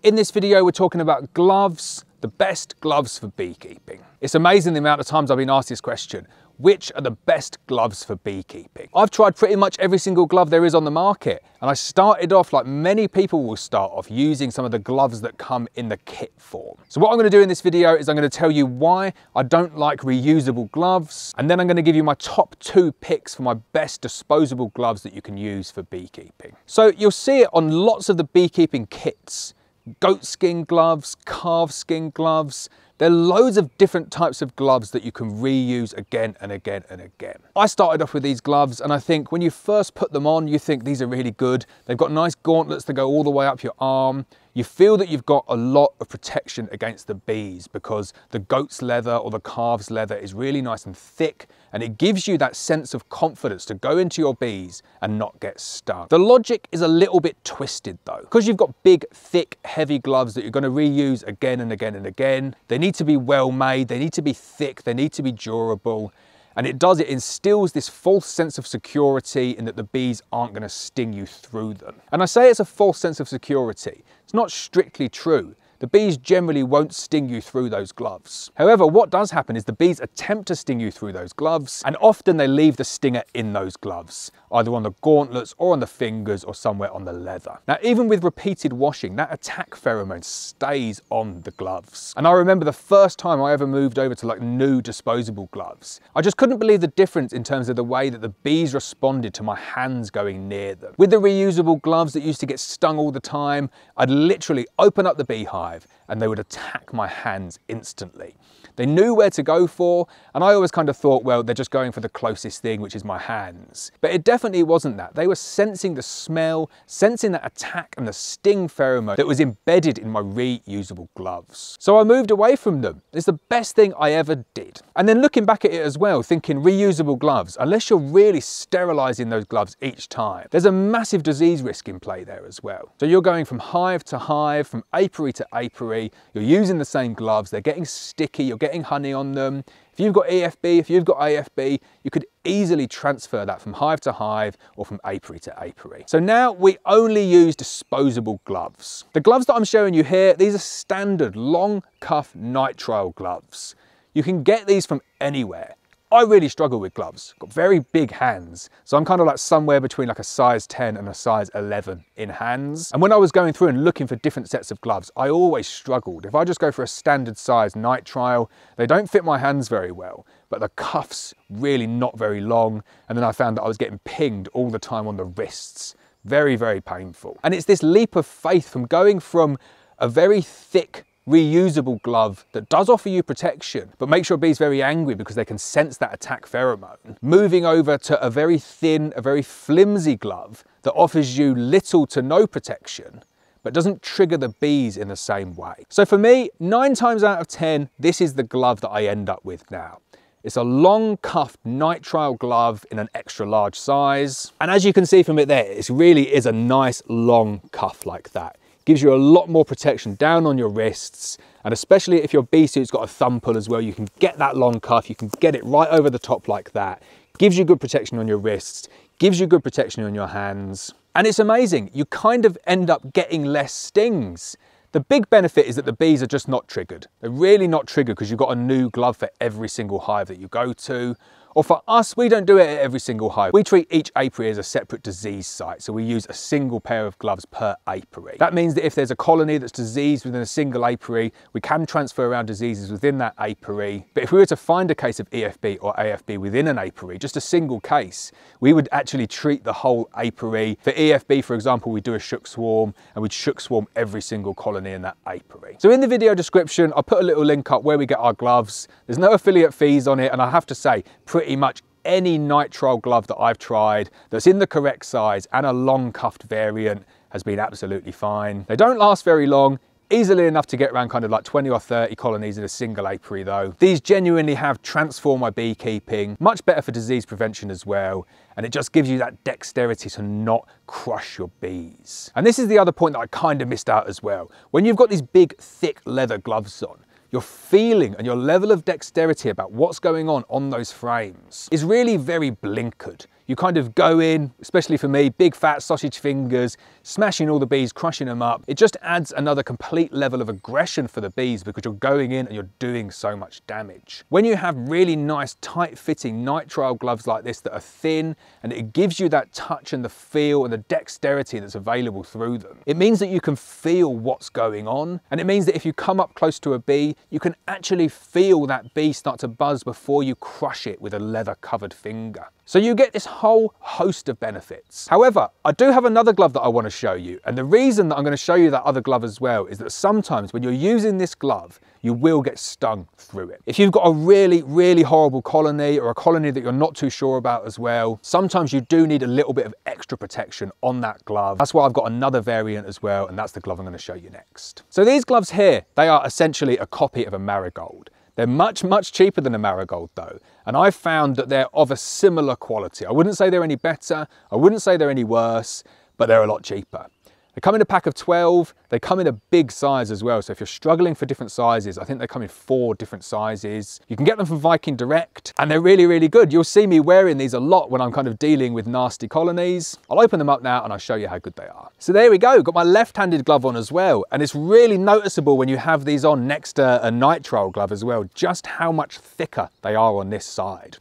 In this video, we're talking about gloves, the best gloves for beekeeping. It's amazing the amount of times I've been asked this question. Which are the best gloves for beekeeping? I've tried pretty much every single glove there is on the market, and I started off like many people will start off using some of the gloves that come in the kit form. So what I'm going to do in this video is I'm going to tell you why I don't like reusable gloves, and then I'm going to give you my top 2 picks for my best disposable gloves that you can use for beekeeping. So you'll see it on lots of the beekeeping kits. Goat skin gloves, calf skin gloves. There are loads of different types of gloves that you can reuse again and again and again. I started off with these gloves, and I think when you first put them on, you think these are really good. They've got nice gauntlets that go all the way up your arm. You feel that you've got a lot of protection against the bees because the goat's leather or the calf's leather is really nice and thick, and it gives you that sense of confidence to go into your bees and not get stung. The logic is a little bit twisted though, because you've got big, thick, heavy gloves that you're going to reuse again and again and again. They need to be well made, they need to be thick, they need to be durable. And it instills this false sense of security in that the bees aren't going to sting you through them. And I say it's a false sense of security. It's not strictly true. The bees generally won't sting you through those gloves. However, what does happen is the bees attempt to sting you through those gloves, and often they leave the stinger in those gloves, either on the gauntlets or on the fingers or somewhere on the leather. Now, even with repeated washing, that attack pheromone stays on the gloves. And I remember the first time I ever moved over to like new disposable gloves, I just couldn't believe the difference in terms of the way that the bees responded to my hands going near them. With the reusable gloves that used to get stung all the time, I'd literally open up the beehive and they would attack my hands instantly. They knew where to go for, and I always kind of thought, well, they're just going for the closest thing, which is my hands. But it definitely wasn't that. They were sensing the smell, sensing that attack and the sting pheromone that was embedded in my reusable gloves. So I moved away from them. It's the best thing I ever did. And then looking back at it as well, thinking reusable gloves, unless you're really sterilizing those gloves each time, there's a massive disease risk in play there as well. So you're going from hive to hive, from apiary to apiary, you're using the same gloves, they're getting sticky, you're getting honey on them. If you've got EFB, if you've got AFB, you could easily transfer that from hive to hive or from apiary to apiary. So now we only use disposable gloves. The gloves that I'm showing you here, these are standard long cuff nitrile gloves. You can get these from anywhere. I really struggle with gloves, got very big hands. So I'm kind of like somewhere between like a size 10 and a size 11 in hands. And when I was going through and looking for different sets of gloves, I always struggled. If I just go for a standard size nitrile, they don't fit my hands very well, but the cuffs really not very long. And then I found that I was getting pinged all the time on the wrists. Very, very painful. And it's this leap of faith from going from a very thick, reusable glove that does offer you protection, but makes your bees very angry because they can sense that attack pheromone, moving over to a very thin, a very flimsy glove that offers you little to no protection, but doesn't trigger the bees in the same way. So for me, 9 times out of 10, this is the glove that I end up with now. It's a long cuffed nitrile glove in an extra large size. And as you can see from it there, it really is a nice long cuff like that. Gives you a lot more protection down on your wrists, and especially if your bee suit's got a thumb pull as well, you can get that long cuff, you can get it right over the top like that. Gives you good protection on your wrists, gives you good protection on your hands. And it's amazing, you kind of end up getting less stings. The big benefit is that the bees are just not triggered. They're really not triggered because you've got a new glove for every single hive that you go to. Or for us, we don't do it at every single hive. We treat each apiary as a separate disease site, so we use a single pair of gloves per apiary. That means that if there's a colony that's diseased within a single apiary, we can transfer around diseases within that apiary. But if we were to find a case of EFB or AFB within an apiary, just a single case, we would actually treat the whole apiary. For EFB, for example, we do a shook swarm, and we'd shook swarm every single colony in that apiary. So in the video description, I'll put a little link up where we get our gloves. There's no affiliate fees on it, and I have to say, pretty much any nitrile glove that I've tried that's in the correct size and a long cuffed variant has been absolutely fine. They don't last very long, easily enough to get around kind of like 20 or 30 colonies in a single apiary though. These genuinely have transformed my beekeeping, much better for disease prevention as well, and it just gives you that dexterity to not crush your bees. And this is the other point that I kind of missed out as well. When you've got these big thick leather gloves on, your feeling and your level of dexterity about what's going on those frames is really very blinkered. You kind of go in, especially for me, big fat sausage fingers, smashing all the bees, crushing them up. It just adds another complete level of aggression for the bees because you're going in and you're doing so much damage. When you have really nice tight fitting nitrile gloves like this that are thin, and it gives you that touch and the feel and the dexterity that's available through them, it means that you can feel what's going on. And it means that if you come up close to a bee, you can actually feel that bee start to buzz before you crush it with a leather covered finger. So you get this whole host of benefits. However, I do have another glove that I want to show you. And the reason that I'm going to show you that other glove as well is that sometimes when you're using this glove, you will get stung through it. If you've got a really, really horrible colony or a colony that you're not too sure about as well, sometimes you do need a little bit of extra protection on that glove. That's why I've got another variant as well, and that's the glove I'm going to show you next. So these gloves here, they are essentially a copy of a marigold. They're much, much cheaper than a marigold though. And I've found that they're of a similar quality. I wouldn't say they're any better. I wouldn't say they're any worse, but they're a lot cheaper. They come in a pack of 12. They come in a big size as well. So if you're struggling for different sizes, I think they come in 4 different sizes. You can get them from Viking Direct, and they're really, really good. You'll see me wearing these a lot when I'm kind of dealing with nasty colonies. I'll open them up now and I'll show you how good they are. So there we go. Got my left-handed glove on as well. And it's really noticeable when you have these on next to a nitrile glove as well, just how much thicker they are on this side.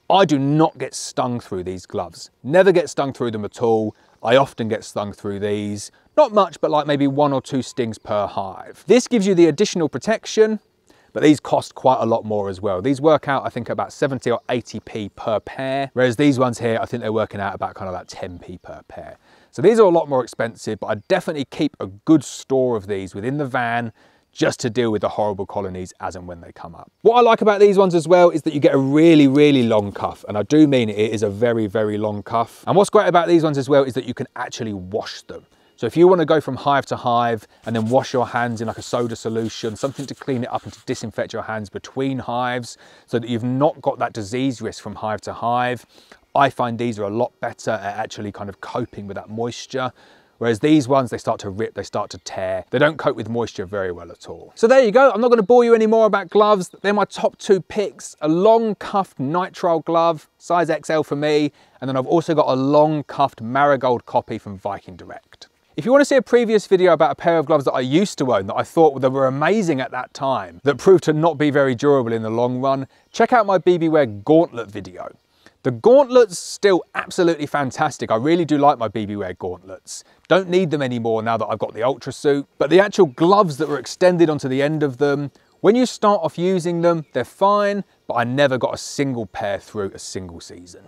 I do not get stung through these gloves. Never get stung through them at all. I often get stung through these. Not much, but like maybe 1 or 2 stings per hive. This gives you the additional protection, but these cost quite a lot more as well. These work out, I think, about 70 or 80p per pair, whereas these ones here, I think they're working out about kind of like 10p per pair. So these are a lot more expensive, but I definitely keep a good store of these within the van just to deal with the horrible colonies as and when they come up. What I like about these ones as well is that you get a really, really long cuff. And I do mean it is a very, very long cuff. And what's great about these ones as well is that you can actually wash them. So if you want to go from hive to hive and then wash your hands in like a soda solution, something to clean it up and to disinfect your hands between hives so that you've not got that disease risk from hive to hive, I find these are a lot better at actually kind of coping with that moisture. Whereas these ones, they start to rip, they start to tear. They don't cope with moisture very well at all. So there you go. I'm not going to bore you anymore about gloves. They're my top 2 picks. A long cuffed nitrile glove, size XL for me. And then I've also got a long cuffed marigold copy from Viking Direct. If you want to see a previous video about a pair of gloves that I used to own that I thought that were amazing at that time, that proved to not be very durable in the long run, check out my BBwear gauntlet video. The gauntlets still absolutely fantastic. I really do like my BBwear gauntlets. Don't need them anymore now that I've got the Ultra Suit, but the actual gloves that were extended onto the end of them, when you start off using them, they're fine, but I never got a single pair through a single season.